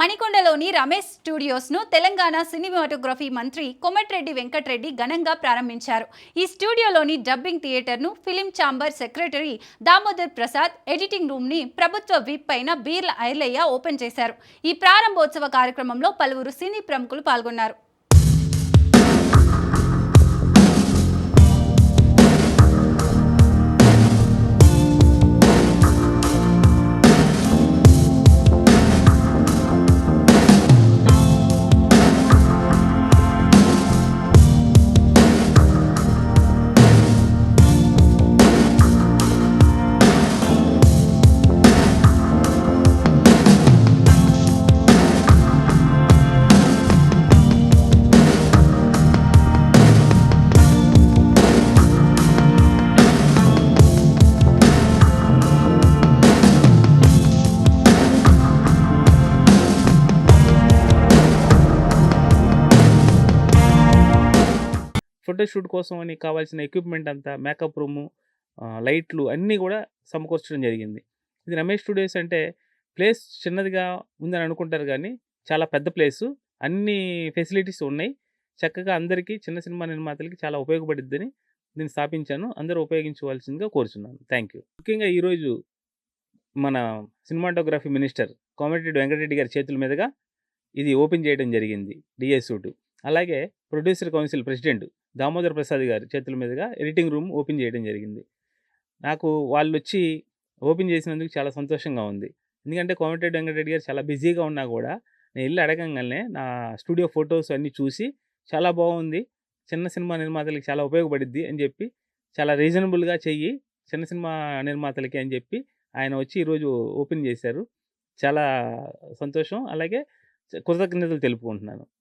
మణికొండలోని రమేష్ స్టూడియోస్ను తెలంగాణ సినిమాటోగ్రఫీ మంత్రి కోమటిరెడ్డి వెంకటరెడ్డి ఘనంగా ప్రారంభించారు. ఈ స్టూడియోలోని డబ్బింగ్ థియేటర్ను film chamber secretary Damodar Prasad, editing రూమ్ని ప్రభుత్వ విప్ పైన బీర్ల ఐర్లయ్య ఓపెన్ చేశారు. ఈ ప్రారంభోత్సవ కార్యక్రమంలో పలువురు సినీ ప్రముఖులు పాల్గొన్నారు. ఫోటోషూట్ కోసం అని కావాల్సిన ఎక్విప్మెంట్ అంతా మేకప్ రూము, లైట్లు అన్నీ కూడా సమకూర్చడం జరిగింది. ఇది రమేష్ స్టూడియోస్ అంటే ప్లేస్ చిన్నదిగా ఉందని అనుకుంటారు కానీ చాలా పెద్ద ప్లేసు. అన్ని ఫెసిలిటీస్ ఉన్నాయి. చక్కగా అందరికీ చిన్న సినిమా నిర్మాతలకి చాలా ఉపయోగపడిద్దని దీన్ని స్థాపించాను. అందరూ ఉపయోగించుకోవాల్సిందిగా కోరుచున్నాను. Thank you. ముఖ్యంగా ఈరోజు మన సినిమాటోగ్రఫీ మినిస్టర్ కోమటిరెడ్డి వెంకటరెడ్డి గారి చేతుల మీదుగా ఇది ఓపెన్ చేయడం జరిగింది డిఏ సూటు. అలాగే producer council president Damodar Prasad గారి చేతుల మీదుగా ఎడిటింగ్ రూమ్ ఓపెన్ చేయడం జరిగింది. నాకు వాళ్ళొచ్చి ఓపెన్ చేసినందుకు చాలా సంతోషంగా ఉంది. ఎందుకంటే కోమటిరెడ్డి వెంకటరెడ్డి గారు చాలా బిజీగా ఉన్నా కూడా నేను వెళ్ళి అడగంగానే నా స్టూడియో ఫొటోస్ అన్నీ చూసి చాలా బాగుంది, చిన్న సినిమా నిర్మాతలకి చాలా ఉపయోగపడిద్ది అని చెప్పి చాలా రీజనబుల్గా చెయ్యి చిన్న సినిమా నిర్మాతలకి అని చెప్పి ఆయన వచ్చి ఈరోజు ఓపెన్ చేశారు. చాలా సంతోషం. అలాగే కృతజ్ఞతలు తెలుపుకుంటున్నాను.